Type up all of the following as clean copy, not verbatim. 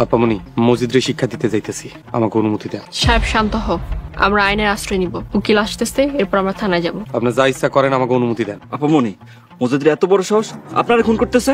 আপামনি মসজিদে শিক্ষা দিতে যাইতেছি, আমাকে অনুমতি দেন। সাহেব শান্ত হও, আমরা আইনের আশ্রয় নিব। উকিল আসতেছে, এরপর আমরা থানায় যাব। আপনার যা ইচ্ছা করেন, আমাকে অনুমতি দেন। আপামনি মসজিদের এত বড় সাহস, আপনারা খুন করতেছে?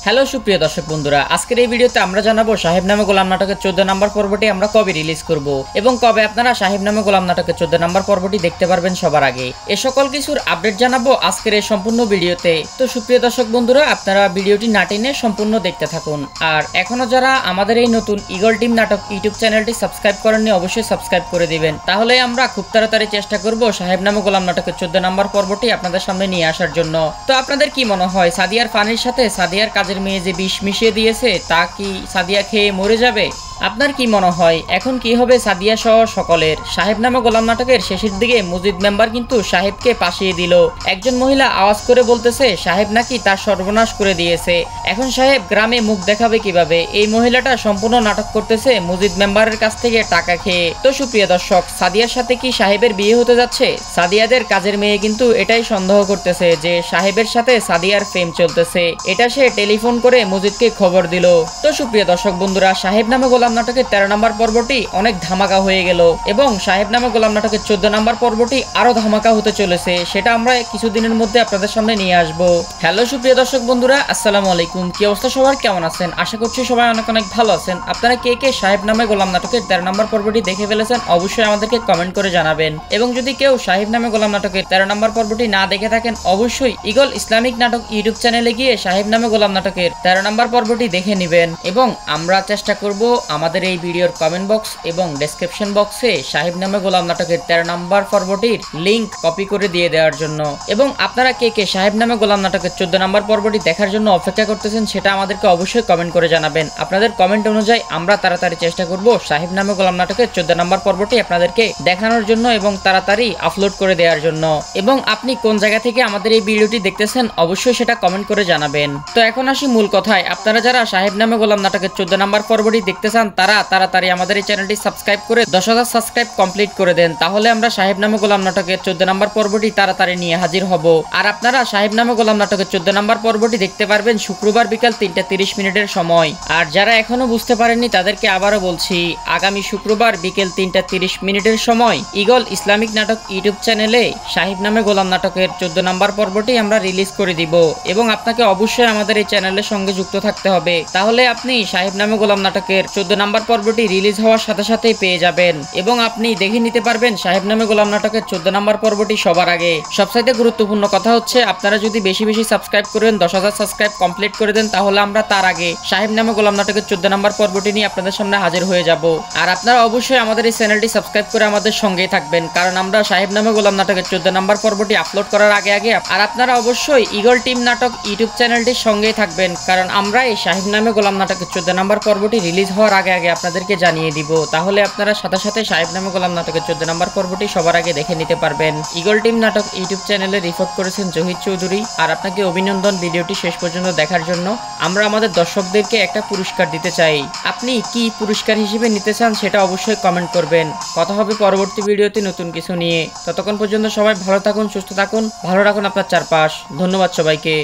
হ্যালো সুপ্রিয় দর্শক বন্ধুরা, আজকের এই ভিডিওতে আমরা জানাবো সাহেব নামে গোলাম নাটকের 14 নম্বর পর্বটি আমরা কবে রিলিজ করব এবং কবে আপনারা সাহেব নামে গোলাম নাটকের 14 নম্বর পর্বটি দেখতে পারবেন সবার আগে। এ সকল কিছুর আপডেট জানাবো আজকের এই সম্পূর্ণ ভিডিওতে। তো সুপ্রিয় দর্শক বন্ধুরা, আপনারা ভিডিওটি না টেনে সম্পূর্ণ দেখতে থাকুন। আর এখনো যারা আমাদের এই নতুন ইগল টিম নাটক ইউটিউব চ্যানেলটি সাবস্ক্রাইব করেননি, অবশ্যই সাবস্ক্রাইব করে দিবেন। তাহলে আমরা খুব তাড়াতাড়ি চেষ্টা করব সাহেব নামে গোলাম নাটকের 14 নম্বর পর্বটি আপনাদের সামনে নিয়ে আসার জন্য। তো আপনাদের কি মনে হয়, সাদিয়ার পানির সাথে সাদিয়ার কাজের মেয়ে যে বিষ মিশিয়ে দিয়েছে তা কি সাদিয়া খেয়ে মরে যাবে? আপনার কি মনে হয় এখন কি হবে সাদিয়া সহ সকলের? সাহেব নামে গোলাম নাটকের শেষের দিকে মসজিদ মেম্বার কিন্তু সাহেবকে পাশিয়ে দিল। একজন মহিলা আওয়াজ করে বলতেছে সাহেব নাকি তার সর্বনাশ করে দিয়েছে। এখন সাহেব গ্রামে মুখ দেখাবে কিভাবে? এই মহিলাটা সম্পূর্ণ নাটক করতেছে মসজিদ মেম্বারের কাছ থেকে টাকা খেয়ে। তো সুপ্রিয় দর্শক, সাদিয়ার সাথে কি সাহেবের বিয়ে হতে যাচ্ছে? সাদিয়াদের কাজের মেয়ে কিন্তু এটাই সন্দেহ করতেছে যে সাহেবের সাথে সাদিয়ার প্রেম চলতেছে। এটা সে টেলিফোন করে মসজিদকে খবর দিল। তো সুপ্রিয় দর্শক বন্ধুরা, সাহেব নামে গোলাম নাটকের 13 নম্বর পর্বটি অনেক ধামাকা হয়ে গেল এবং সাহেব নামে গোলাম নাটকের 14 নম্বর পর্বটি আরো ধামাকা হতে চলেছে। সেটা আমরা কিছুদিনের মধ্যে আপনাদের সামনে নিয়ে আসব। হ্যালো সুপ্রিয় দর্শক বন্ধুরা, আসসালামু আলাইকুম। কি অবস্থা সবার, কেমন আছেন? আশা করছি সবাই অনেক অনেক ভালো আছেন। আপনারা কে কে সাহেব নামে গোলাম নাটকের 13 নম্বর পর্বটি দেখে ফেলেছেন অবশ্যই আমাদেরকে কমেন্ট করে জানাবেন। এবং যদি কেউ সাহেব নামে গোলাম নাটকের 13 নম্বর পর্বটি না দেখে থাকেন, অবশ্যই ইগল ইসলামিক নাটক ইউটিউব চ্যানেলে গিয়ে সাহেব নামে গোলাম নাটকের 13 নম্বর পর্বটি দেখে নেবেন। এবং আমরা চেষ্টা করব আমাদের এই ভিডিওর কমেন্ট বক্স এবং ডেসক্রিপশন বক্সে সাহেব নামে গোলাম নাটকের 13 নম্বর পর্বটির লিংক কপি করে দিয়ে দেওয়ার জন্য। এবং আপনারা কে কে সাহেব নামে গোলাম নাটকের 14 নম্বর পর্বটি দেখার জন্য অপেক্ষা করতেছেন সেটা আমাদেরকে অবশ্যই কমেন্ট করে জানাবেন। আপনাদের কমেন্ট অনুযায়ী আমরা তাড়াতাড়ি চেষ্টা করব সাহেব নামে গোলাম নাটকের 14 নম্বর পর্বটি আপনাদেরকে দেখানোর জন্য এবং তাড়াতাড়ি আপলোড করে দেওয়ার জন্য। এবং আপনি কোন জায়গা থেকে আমাদের এই ভিডিওটি দেখতেছেন অবশ্যই সেটা কমেন্ট করে জানাবেন। তো এখন আসি মূল কথায়। আপনারা যারা সাহেব নামে গোলাম নাটকের 14 নম্বর পর্বটি দেখতে চান তারা তাড়াতাড়ি আমাদের এই চ্যানেলটি সাবস্ক্রাইব করে 10,000 সাবস্ক্রাইব কমপ্লিট করে দেন। তাহলে আমরা সাহেব নামে গোলাম নাটকের 14 নম্বর পর্বটি তাড়াতাড়ি নিয়ে হাজির হব। আর আপনারা সাহেব নামে গোলাম নাটকের 14 নম্বর পর্বটি দেখতে পারবেন শুক্রবার বিকাল 3:30 সময়। আর যারা এখনো বুঝতে পারেননি তাদেরকে আবারও বলছি, আগামী শুক্রবার বিকেল 3:30 সময় ইগল ইসলামিক নাটক ইউটিউব চ্যানেলে সাহেব নামে গোলাম নাটকের 14 নম্বর পর্বটি আমরা রিলিজ করে দিব। এবং আপনাকে অবশ্যই আমাদের এই চ্যানেলের সঙ্গে যুক্ত থাকতে হবে, তাহলে আপনি সাহেব নামে গোলাম নাটকের 14 নম্বর পর্বটি রিলিজ হওয়ার সাথে সাথেই পেয়ে যাবেন এবং আপনি দেখে নিতে পারবেন সাহেব নামে গোলাম নাটকের 14 নম্বর পর্বটি সবার আগে। সবচাইতে গুরুত্বপূর্ণ কথা হচ্ছে আপনারা যদি বেশি বেশি সাবস্ক্রাইব করেন, 10,000 সাবস্ক্রাইব কমপ্লিট করে দেন, তাহলে আমরা তার আগে সাহেব নামে গোলাম নাটকের 14 নম্বর পর্বটি নিয়ে আপনাদের সামনে হাজির হয়ে যাব। আর আপনারা অবশ্যই আমাদের এই চ্যানেলটি সাবস্ক্রাইব করে আমাদের সঙ্গেই থাকবেন, কারণ আমরা সাহেব নামে গোলাম নাটকের 14 নম্বর পর্বটি আপলোড করার আগে আগে আর আপনারা অবশ্যই ইগল টিম নাটক ইউটিউব চ্যানেলটির সঙ্গেই থাকবেন, কারণ আমরা এই সাহেব নামে গোলাম নাটকের 14 নম্বর পর্বটি রিলিজ হওয়ার আগে আগে আপনাদেরকে জানিয়ে দিব। তাহলে আপনারা সাথে সাথে সাহেব নামে গোলাম নাটকের 14 নম্বর পর্বটি সবার আগে দেখে নিতে পারবেন। ইগল টিম নাটক ইউটিউব চ্যানেলে রিপোর্ট করেছেন জহির চৌধুরী। আর আপনাকে অভিনন্দন ভিডিওটি শেষ পর্যন্ত দেখার জন্য। আমরা আমাদের দর্শকদেরকে একটা পুরস্কার দিতে চাই। আপনি কি পুরস্কার হিসেবে নিতে চান সেটা অবশ্যই কমেন্ট করবেন। কথা হবে পরবর্তী ভিডিওতে নতুন কিছু নিয়ে। ততক্ষণ পর্যন্ত সবাই ভালো থাকুন, সুস্থ থাকুন, ভালো রাখুন আপনার চারপাশ। ধন্যবাদ সবাইকে।